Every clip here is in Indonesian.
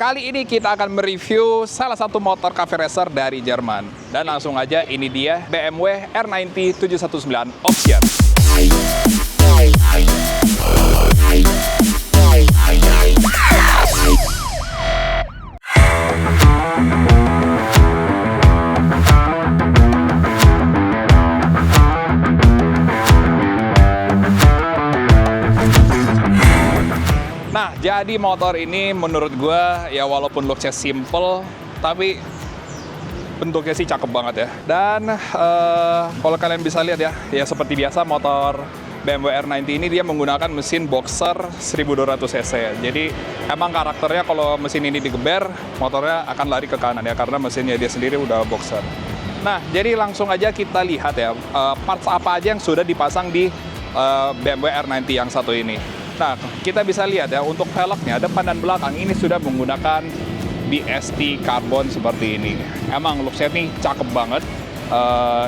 kali ini kita akan mereview salah satu motor cafe racer dari Jerman. Dan langsung aja, ini dia BMW R90 719 Option. Nah, jadi motor ini menurut gue ya walaupun looks-nya simple, tapi bentuknya sih cakep banget ya. Dan kalau kalian bisa lihat ya seperti biasa motor BMW R90 ini dia menggunakan mesin boxer 1200 cc. Jadi emang karakternya kalau mesin ini digeber, motornya akan lari ke kanan ya, karena mesinnya dia sendiri udah boxer. Nah, jadi langsung aja kita lihat ya, parts apa aja yang sudah dipasang di BMW R90 yang satu ini. Nah, kita bisa lihat ya, untuk velgnya depan dan belakang ini sudah menggunakan BST karbon seperti ini. Emang looks-nya nih cakep banget.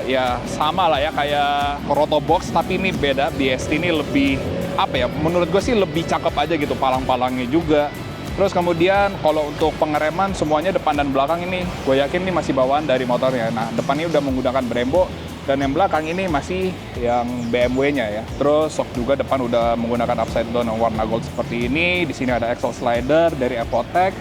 Ya sama lah ya kayak Rotobox, tapi ini beda. BST ini lebih, apa ya, menurut gue sih lebih cakep aja gitu, palang-palangnya juga. Terus kemudian kalau untuk pengereman semuanya depan dan belakang ini, gue yakin ini masih bawaan dari motornya. Nah, depan ini udah menggunakan Brembo. Dan yang belakang ini masih yang BMW-nya ya. Terus shock juga depan udah menggunakan upside down yang warna gold seperti ini. Di sini ada axle slider dari Evotech.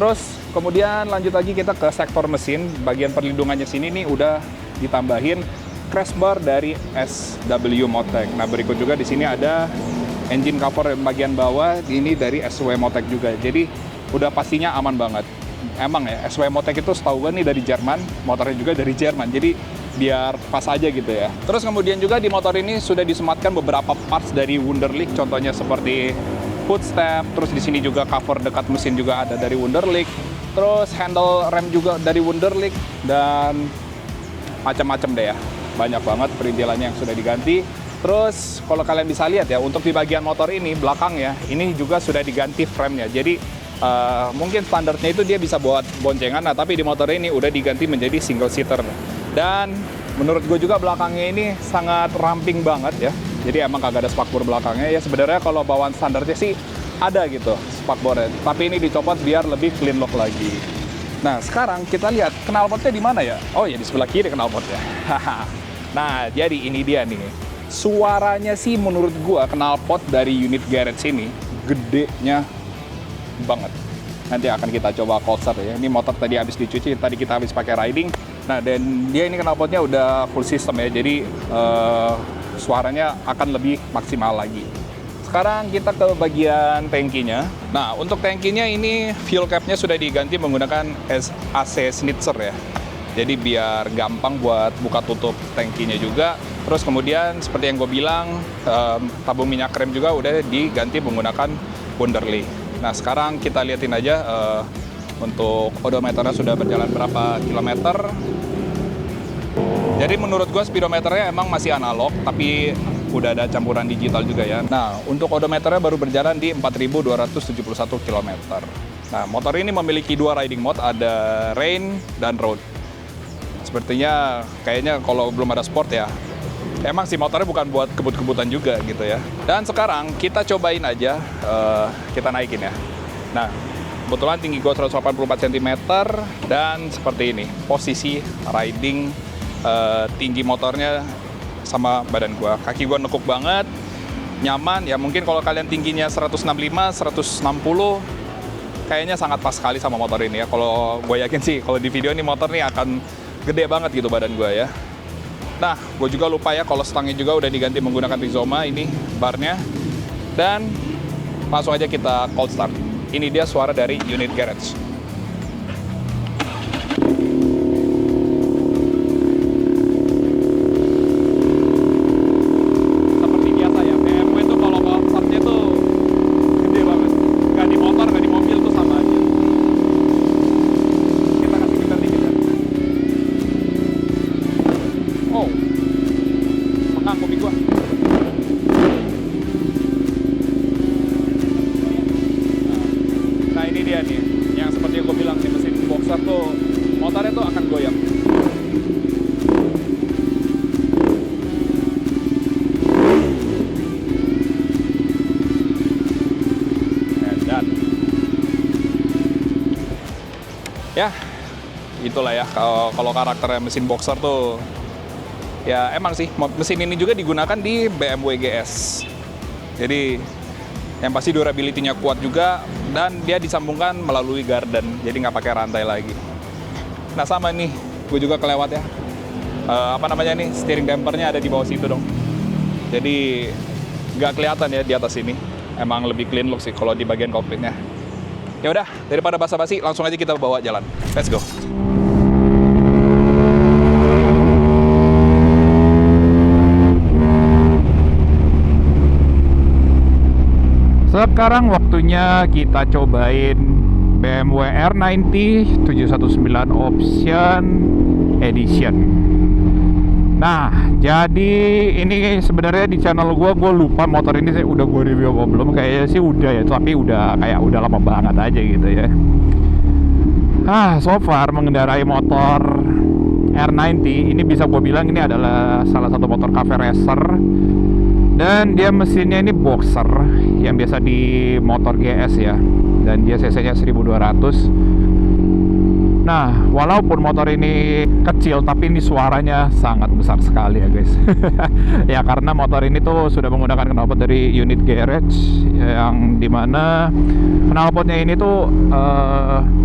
Terus kemudian lanjut lagi kita ke sektor mesin. Bagian perlindungannya sini nih udah ditambahin crash bar dari SW Motec. Nah, berikut juga di sini ada engine cover bagian bawah, ini dari SW Motec juga. Jadi udah pastinya aman banget. Emang ya, SW Motec itu setahu gue nih dari Jerman, motornya juga dari Jerman. Jadi biar pas aja gitu ya. Terus kemudian juga di motor ini sudah disematkan beberapa parts dari Wunderlich, contohnya seperti hood stem, terus di sini juga cover dekat mesin juga ada dari Wunderlich, terus handle rem juga dari Wunderlich, dan macam-macam deh ya. Banyak banget perintilannya yang sudah diganti. Terus kalau kalian bisa lihat ya, untuk di bagian motor ini belakang ya, ini juga sudah diganti frame-nya. Jadi mungkin standarnya itu dia bisa buat boncengan, nah tapi di motor ini udah diganti menjadi single seater. Dan menurut gue juga belakangnya ini sangat ramping banget ya. Jadi emang kagak ada spakbor belakangnya ya. Sebenarnya kalau bawaan standarnya sih ada gitu spakbornya, tapi ini dicopot biar lebih clean look lagi. Nah, sekarang kita lihat knalpotnya di mana ya? Oh ya, di sebelah kiri knalpotnya. Nah, jadi ini dia nih. Suaranya sih menurut gue knalpot dari unit garage ini gedenya banget. Nanti akan kita coba cold start ya. Ini motor tadi habis dicuci, tadi kita habis pakai riding. Nah, dan dia ini knalpotnya udah full system ya, jadi suaranya akan lebih maksimal lagi. Sekarang kita ke bagian tangkinya. Nah, untuk tangkinya ini fuel cap-nya sudah diganti menggunakan AC Schnitzer ya. Jadi biar gampang buat buka tutup tangkinya juga. Terus kemudian seperti yang gue bilang, tabung minyak rem juga udah diganti menggunakan Wunderlich. Nah, sekarang kita liatin aja untuk odometernya sudah berjalan berapa kilometer. Jadi menurut gue speedometernya emang masih analog, tapi udah ada campuran digital juga ya. Nah, untuk odometernya baru berjalan di 4.271 km. Nah, motor ini memiliki dua riding mode, ada Rain dan Road. Sepertinya kayaknya kalau belum ada sport ya, emang sih motornya bukan buat kebut-kebutan juga gitu ya. Dan sekarang kita cobain aja, kita naikin ya. Nah, kebetulan tinggi gue 184 cm dan seperti ini posisi riding tinggi motornya sama badan gue. Kaki gue nekuk banget, nyaman ya. Mungkin kalau kalian tingginya 165, 160 kayaknya sangat pas sekali sama motor ini ya. Kalau gue yakin sih kalau di video ini motor nih akan gede banget gitu badan gue ya. Nah, gue juga lupa ya kalau stangnya juga udah diganti menggunakan Rizoma ini barnya. Dan langsung aja kita cold start. Ini dia suara dari unit garage. Seperti biasa ya, BMW itu kalau cold startnya tuh gede banget. Nggak di motor, nggak di mobil tuh sama aja. Kita kasih geber dikit ya. Oh, pegang kopi gua. Nah, ini dia nih, yang seperti yang gue bilang nih, mesin boxer tuh motornya tuh akan goyang. Dan Ya, itulah ya, kalau karakternya mesin boxer tuh, ya emang sih, mesin ini juga digunakan di BMW GS. Jadi, yang pasti durability-nya kuat juga, dan dia disambungkan melalui garden, jadi nggak pakai rantai lagi. Nah sama nih, gue juga kelewat ya, steering dampernya ada di bawah situ dong. Jadi, nggak kelihatan ya di atas ini. Emang lebih clean look sih kalau di bagian kokpitnya. Ya udah, daripada basa-basi, langsung aja kita bawa jalan. Let's go. Sekarang waktunya kita cobain BMW R90 719 Option Edition. Nah, jadi ini sebenarnya di channel gue lupa motor ini udah gue review apa belum. Kayaknya sih udah ya, tapi udah lama banget aja gitu ya. So far mengendarai motor R90 ini bisa gue bilang ini adalah salah satu motor cafe racer. Dan dia mesinnya ini boxer yang biasa di motor GS ya. Dan dia cc-nya 1200. Nah, walaupun motor ini kecil, tapi ini suaranya sangat besar sekali ya guys. Ya karena motor ini tuh sudah menggunakan knalpot dari unit garage, yang dimana knalpotnya ini tuh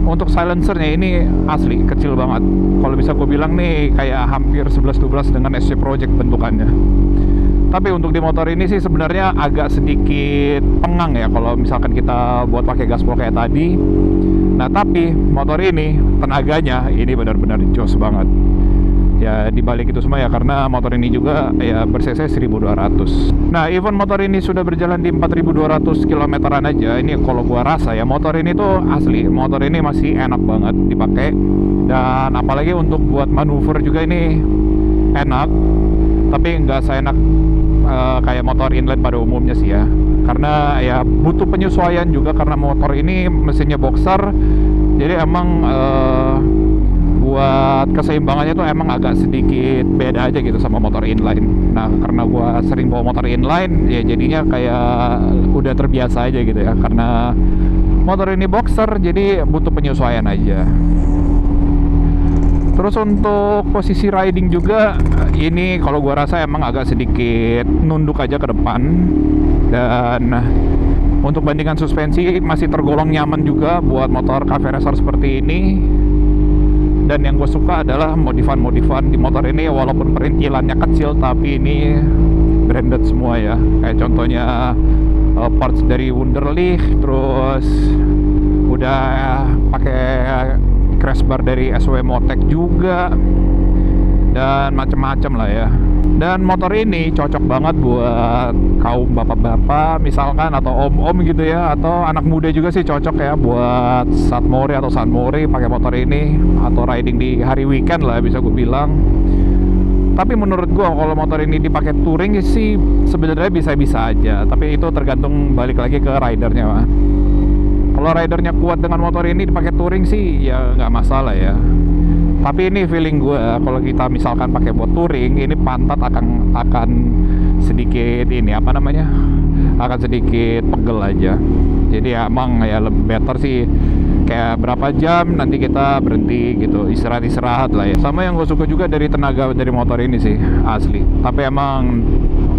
untuk silencernya ini asli kecil banget. Kalau bisa gue bilang nih kayak hampir 11-12 dengan SC Project bentukannya. Tapi untuk di motor ini sih sebenarnya agak sedikit pengang ya kalau misalkan kita buat pakai gaspol kayak tadi. Nah tapi motor ini tenaganya ini benar-benar jos banget. Ya dibalik itu semua ya karena motor ini juga ya ber-cc 1200. Nah even motor ini sudah berjalan di 4200 kilometeran aja, ini kalau gua rasa ya motor ini tuh asli, motor ini masih enak banget dipakai. Dan apalagi untuk buat manuver juga ini enak. Tapi nggak seenak kayak motor inline pada umumnya sih ya. Karena ya butuh penyesuaian juga karena motor ini mesinnya boxer. Jadi emang buat keseimbangannya tuh emang agak sedikit beda aja gitu sama motor inline. Nah karena gua sering bawa motor inline ya jadinya kayak udah terbiasa aja gitu ya. Karena motor ini boxer jadi butuh penyesuaian aja. Terus untuk posisi riding juga ini kalau gua rasa emang agak sedikit nunduk aja ke depan. Dan untuk bandingan suspensi masih tergolong nyaman juga buat motor cafe racer seperti ini. Dan yang gue suka adalah modifan-modifan di motor ini, walaupun perintilannya kecil tapi ini branded semua ya. Kayak contohnya parts dari Wunderlich, terus udah pakai crash bar dari SW Motec juga, dan macem-macem lah ya. Dan motor ini cocok banget buat kaum bapak-bapak misalkan, atau om-om gitu ya, atau anak muda juga sih cocok ya buat Satmori atau Sunmori pakai motor ini, atau riding di hari weekend lah bisa gue bilang. Tapi menurut gue kalau motor ini dipakai touring sih sebenarnya bisa-bisa aja, tapi itu tergantung balik lagi ke ridernya mah. Kalau ridernya kuat dengan motor ini dipakai touring sih ya nggak masalah ya. Tapi ini feeling gue kalau kita misalkan pakai buat touring, ini pantat akan sedikit ini akan sedikit pegel aja. Jadi ya emang ya lebih better sih kayak berapa jam nanti kita berhenti gitu, istirahat lah ya. Sama yang gue suka juga dari tenaga dari motor ini sih asli. Tapi emang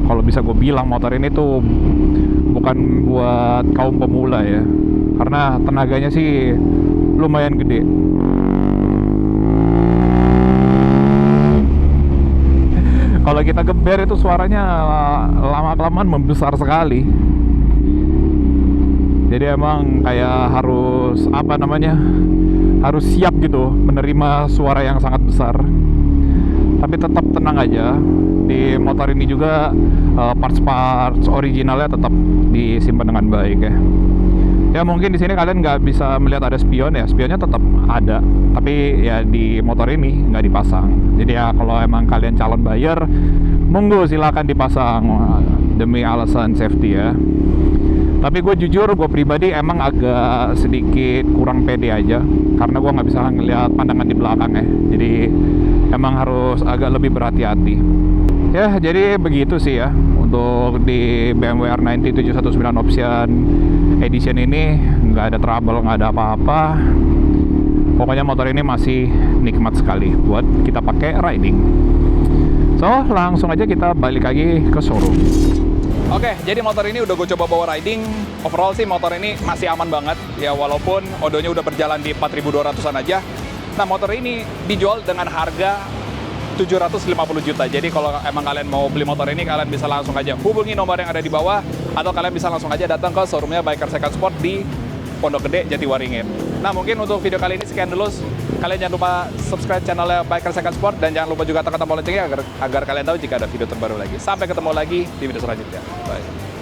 kalau bisa gue bilang motor ini tuh bukan buat kaum pemula ya, karena tenaganya sih lumayan gede. Kalau kita geber itu suaranya lama-kelamaan membesar sekali. Jadi emang kayak harus harus siap gitu menerima suara yang sangat besar. Tapi tetap tenang aja. Di motor ini juga parts-parts originalnya tetap disimpan dengan baik ya. Ya mungkin di sini kalian nggak bisa melihat ada spion ya, spionnya tetap ada, tapi ya di motor ini nggak dipasang. Jadi ya kalau emang kalian calon buyer, monggo silakan dipasang demi alasan safety ya. Tapi gue jujur, gue pribadi emang agak sedikit kurang pede aja, karena gue nggak bisa ngelihat pandangan di belakang ya. Jadi emang harus agak lebih berhati-hati. Ya jadi begitu sih ya untuk di BMW R90 719 Option Edition ini. Nggak ada trouble, nggak ada apa-apa. Pokoknya motor ini masih nikmat sekali buat kita pakai riding. So, langsung aja kita balik lagi ke showroom. Oke, jadi motor ini udah gue coba bawa riding. Overall sih motor ini masih aman banget. Ya walaupun odonya udah berjalan di 4.200-an aja. Nah, motor ini dijual dengan harga 750 juta. Jadi kalau emang kalian mau beli motor ini, kalian bisa langsung aja hubungi nomor yang ada di bawah, atau kalian bisa langsung aja datang ke showroomnya Biker Second Sport di Pondok Gede, Jatiwaringin. Nah, mungkin untuk video kali ini sekian dulu. Kalian jangan lupa subscribe channelnya Biker Second Sport, dan jangan lupa juga tekan tombol loncengnya agar kalian tahu jika ada video terbaru lagi. Sampai ketemu lagi di video selanjutnya. Bye.